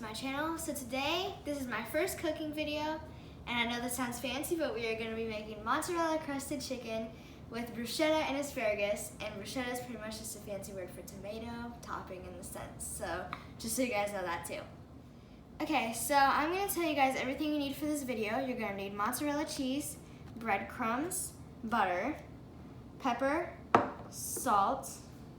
my channel. So today, this is my first cooking video, and I know this sounds fancy, but we are going to be making mozzarella crusted chicken with bruschetta and asparagus, and bruschetta is pretty much just a fancy word for tomato topping in the sense, so just so you guys know that too. Okay, so I'm going to tell you guys everything you need for this video. You're going to need mozzarella cheese, breadcrumbs, butter, pepper, salt,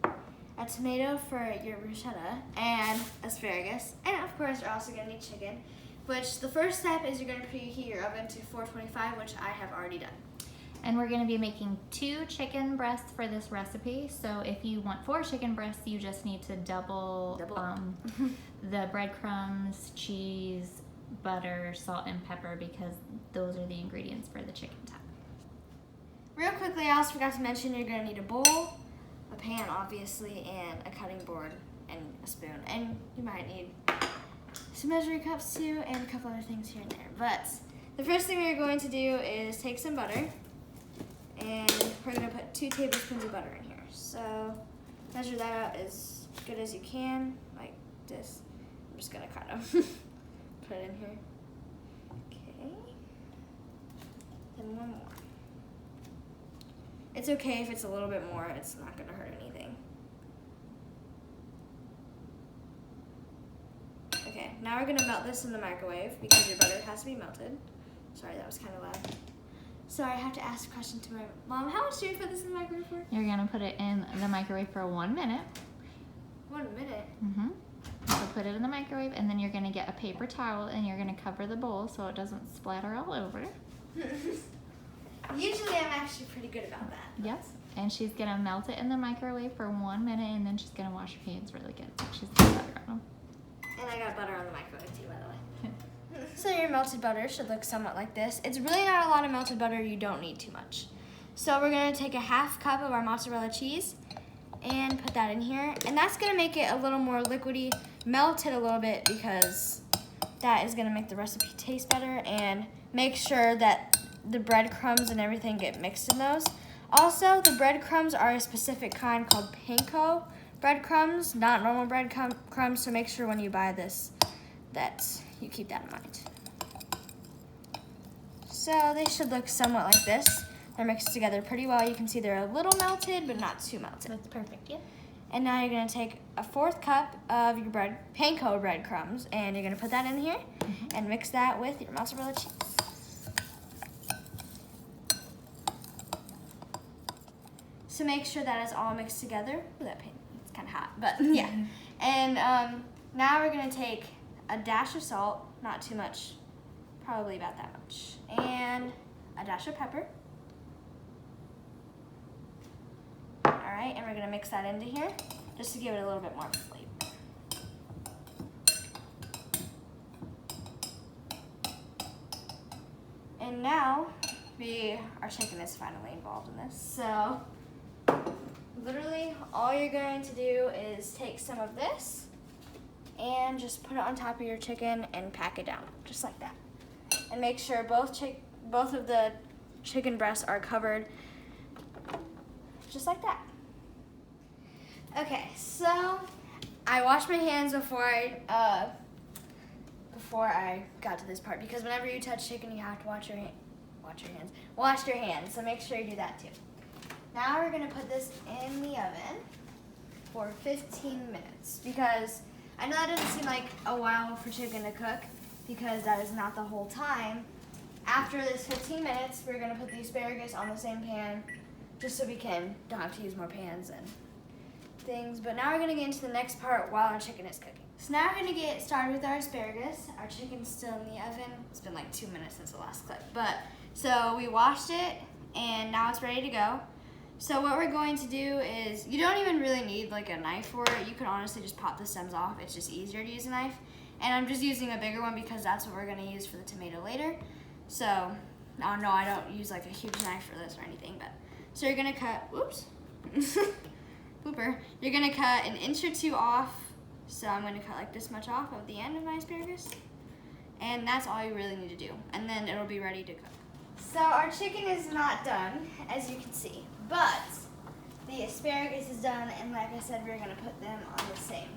a tomato for your bruschetta, and asparagus. And of course, you're also going to need chicken, which the first step is you're going to preheat your oven to 425, which I have already done. And we're going to be making 2 chicken breasts for this recipe. So if you want 4 chicken breasts, you just need to double. The breadcrumbs, cheese, butter, salt, and pepper, because those are the ingredients for the chicken top. Real quickly, I also forgot to mention you're going to need a bowl, a pan obviously, and a cutting board and a spoon. And you might need some measuring cups too, and a couple other things here and there. But the first thing we're going to do is take some butter, and we're going to put 2 tablespoons of butter in here. So measure that out as good as you can, like this. I'm just going to kind of put it in here. Okay. Then one more. It's okay if it's a little bit more, it's not going to hurt anything. Okay, now we're going to melt this in the microwave because your butter has to be melted. Sorry, that was kind of loud. Sorry, I have to ask a question to my mom. How much do you put this in the microwave for? You're going to put it in the microwave for 1 minute. 1 minute? Mm-hmm. So put it in the microwave, and then you're going to get a paper towel, and you're going to cover the bowl so it doesn't splatter all over. Usually I'm actually pretty good about that. Yes. And she's going to melt it in the microwave for 1 minute, and then she's going to wash her hands really good. She's got butter on them. And I got butter on the microwave too, by the way. So your melted butter should look somewhat like this. It's really not a lot of melted butter. You don't need too much. So we're going to take a ½ cup of our mozzarella cheese and put that in here. And that's going to make it a little more liquidy. Melt it a little bit because that is going to make the recipe taste better, and make sure that the breadcrumbs and everything get mixed in those. Also, the breadcrumbs are a specific kind called panko breadcrumbs, not normal breadcrumbs, so make sure when you buy this that you keep that in mind. So they should look somewhat like this. They're mixed together pretty well. You can see they're a little melted, but not too melted. That's perfect, yeah. And now you're going to take a 4th cup of your panko breadcrumbs, and you're going to put that in here and mix that with your mozzarella cheese. So make sure that is all mixed together. Ooh, that paint, it's kind of hot, but yeah. And now we're going to take a dash of salt, not too much, probably about that much, and a dash of pepper. All right, and we're going to mix that into here just to give it a little bit more flavor. And now our chicken is finally involved in this. So literally all you're going to do is take some of this and just put it on top of your chicken and pack it down, just like that. And make sure both of the chicken breasts are covered, just like that. Okay, so I washed my hands before I got to this part, because whenever you touch chicken, you have to wash your hands. So make sure you do that too. Now we're gonna put this in the oven for 15 minutes, because I know that doesn't seem like a while for chicken to cook, because that is not the whole time. After this 15 minutes, we're gonna put the asparagus on the same pan, just so we don't have to use more pans and things. But now we're gonna get into the next part while our chicken is cooking. So now we're gonna get started with our asparagus. Our chicken's still in the oven. It's been like 2 minutes since the last clip. So we washed it, and now it's ready to go. So what we're going to do is, you don't even really need like a knife for it. You could honestly just pop the stems off. It's just easier to use a knife. And I'm just using a bigger one because that's what we're gonna use for the tomato later. So, no, I don't use like a huge knife for this or anything. So you're gonna cut, whoops, pooper. You're gonna cut 1 inch or 2 off. So I'm gonna cut like this much off of the end of my asparagus. And that's all you really need to do. And then it'll be ready to cook. So our chicken is not done, as you can see, but the asparagus is done, and like I said, we're gonna put them on the same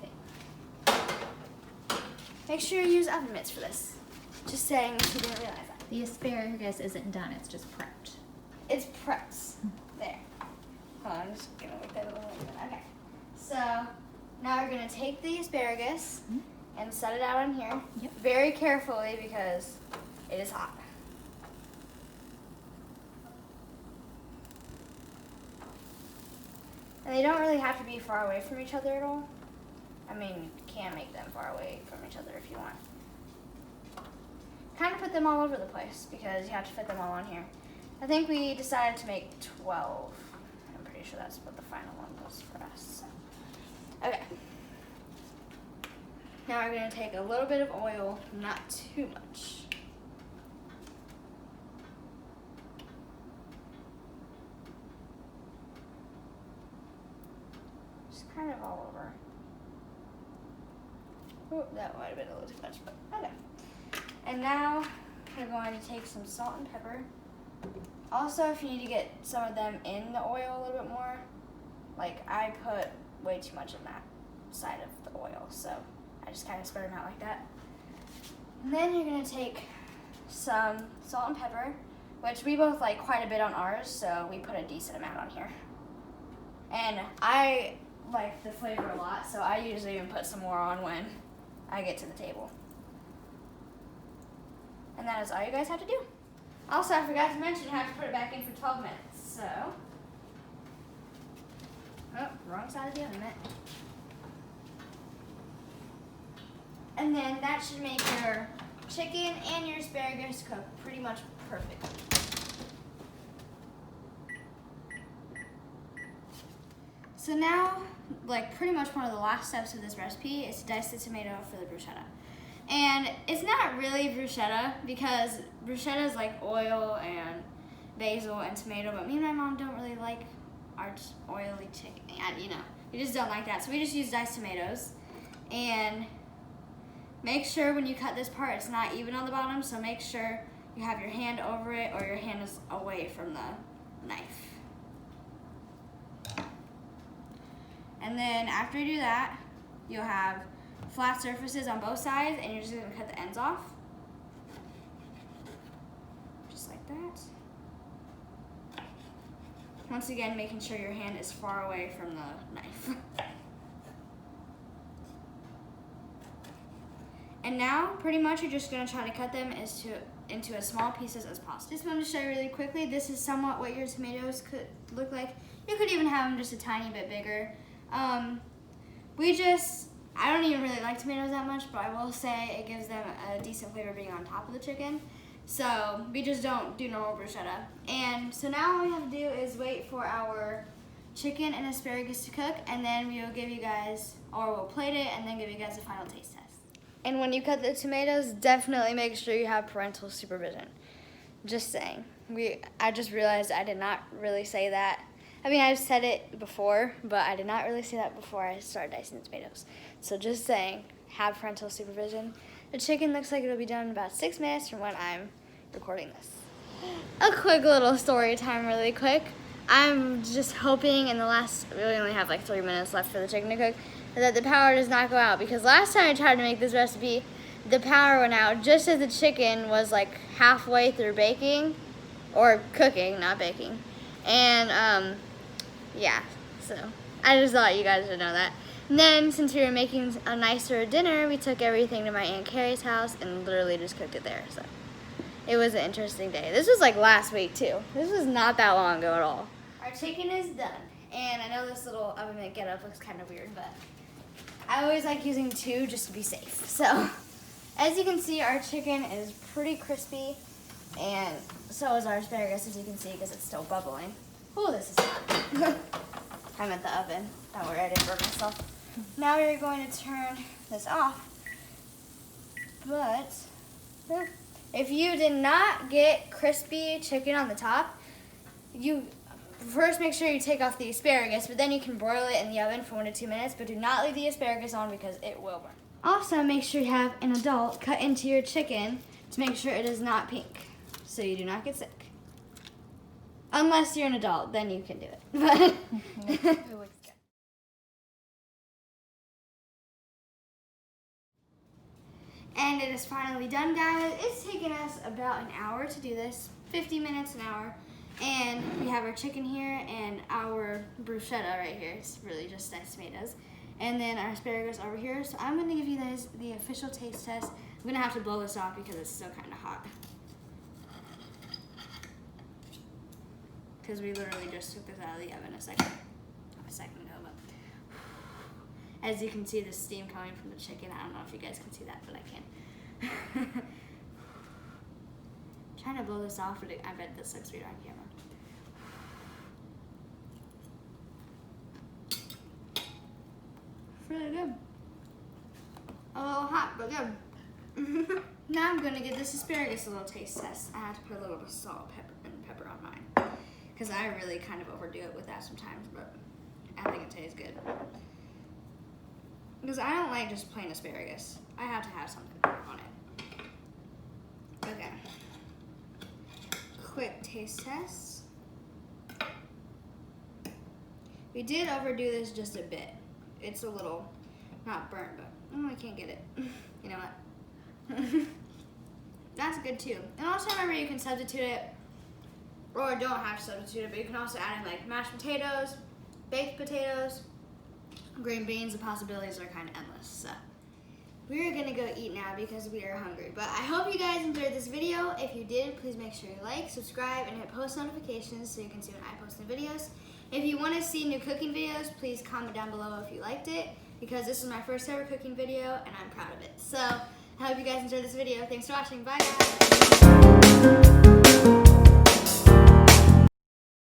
thing. make sure you use oven mitts for this. Just saying if you didn't realize that. The asparagus isn't done, it's just prepped. It's prepped. There. Hold on, I'm just gonna make that a little bit. Okay. So now we're gonna take the asparagus and set it out on here. Yep. Very carefully because it is hot. And they don't really have to be far away from each other at all. I mean, you can make them far away from each other if you want. Kind of put them all over the place because you have to fit them all on here. I think we decided to make 12. I'm pretty sure that's what the final one was for us. Okay. Now we're going to take a little bit of oil, not too much. Just kind of all over. Oh, that might have been a little too much, but okay. And now we're going to take some salt and pepper. Also, if you need to get some of them in the oil a little bit more, like I put way too much in that side of the oil, so I just kind of spread them out like that. And then you're going to take some salt and pepper, which we both like quite a bit on ours, so we put a decent amount on here. And I like the flavor a lot, so I usually even put some more on when I get to the table. And that is all you guys have to do. Also, I forgot to mention you have to put it back in for 12 minutes, so. Oh, wrong side of the oven mitt. And then that should make your chicken and your asparagus cook pretty much perfect. So now, like pretty much one of the last steps of this recipe is to dice the tomato for the bruschetta. And it's not really bruschetta because bruschetta is like oil and basil and tomato, but me and my mom don't really like our oily chicken. You know, we just don't like that. So we just use diced tomatoes. And make sure when you cut this part, it's not even on the bottom, so make sure you have your hand over it or your hand is away from the knife. And then after you do that, you'll have flat surfaces on both sides, and you're just gonna cut the ends off. Just like that. Once again, making sure your hand is far away from the knife. And now, pretty much, you're just gonna try to cut them into as small pieces as possible. Just wanted to show you really quickly, this is somewhat what your tomatoes could look like. You could even have them just a tiny bit bigger. I don't even really like tomatoes that much, but I will say it gives them a decent flavor being on top of the chicken. So we just don't do normal bruschetta. And so now all we have to do is wait for our chicken and asparagus to cook, and then we will give you guys, or we'll plate it and then give you guys a final taste test. And when you cut the tomatoes, definitely make sure you have parental supervision. Just saying. I just realized I did not really say that. I mean, I've said it before, but I did not really say that before I started dicing the tomatoes. So just saying, have parental supervision. The chicken looks like it'll be done in about 6 minutes from when I'm recording this. A quick little story time really quick. I'm just hoping in the last, we only have like 3 minutes left for the chicken to cook, that the power does not go out. Because last time I tried to make this recipe, the power went out just as the chicken was like halfway through baking, or cooking, not baking. And yeah, so I just thought you guys would know that. And then, since we were making a nicer dinner, we took everything to my Aunt Carrie's house and literally just cooked it there. So it was an interesting day. This was like last week too. This was not that long ago at all. Our chicken is done. And I know this little oven mitt getup looks kind of weird, but I always like using 2 just to be safe. So as you can see, our chicken is pretty crispy, and so is our asparagus, as you can see, because it's still bubbling. Oh, this is hot. I'm at the oven. Don't worry, I didn't burn myself. Now we're going to turn this off. But if you did not get crispy chicken on the top, you first make sure you take off the asparagus, but then you can broil it in the oven for 1 to 2 minutes, but do not leave the asparagus on because it will burn. Also, make sure you have an adult cut into your chicken to make sure it is not pink, so you do not get sick. Unless you're an adult, then you can do it. But it looks good. And it is finally done, guys. It's taken us about an hour to do this, 50 minutes, an hour. And we have our chicken here and our bruschetta right here. It's really just diced tomatoes. And then our asparagus over here. So I'm gonna give you guys the official taste test. I'm gonna have to blow this off because it's still kind of hot. Because we literally just took this out of the oven a second ago. But as you can see, the steam coming from the chicken. I don't know if you guys can see that, but I can. Trying to blow this off, but I bet this looks weird on camera. It's really good. A little hot, but good. Now I'm gonna give this asparagus a little taste test. I have to put a little bit of salt and pepper on mine because I really kind of overdo it with that sometimes, but I think it tastes good. Because I don't like just plain asparagus. I have to have something on it. Okay. Quick taste test. We did overdo this just a bit. It's a little, not burnt, but I can't get it. You know what? That's good too. And also remember you can substitute it, or don't have to substitute it, but you can also add in like mashed potatoes, baked potatoes, green beans. The possibilities are kind of endless. So we're gonna go eat now because we are hungry. But I hope you guys enjoyed this video. If you did, please make sure you like, subscribe, and hit post notifications so you can see when I post new videos. If you want to see new cooking videos, please comment down below if you liked it, because this is my first ever cooking video and I'm proud of it. So I hope you guys enjoyed this video. Thanks for watching. Bye guys.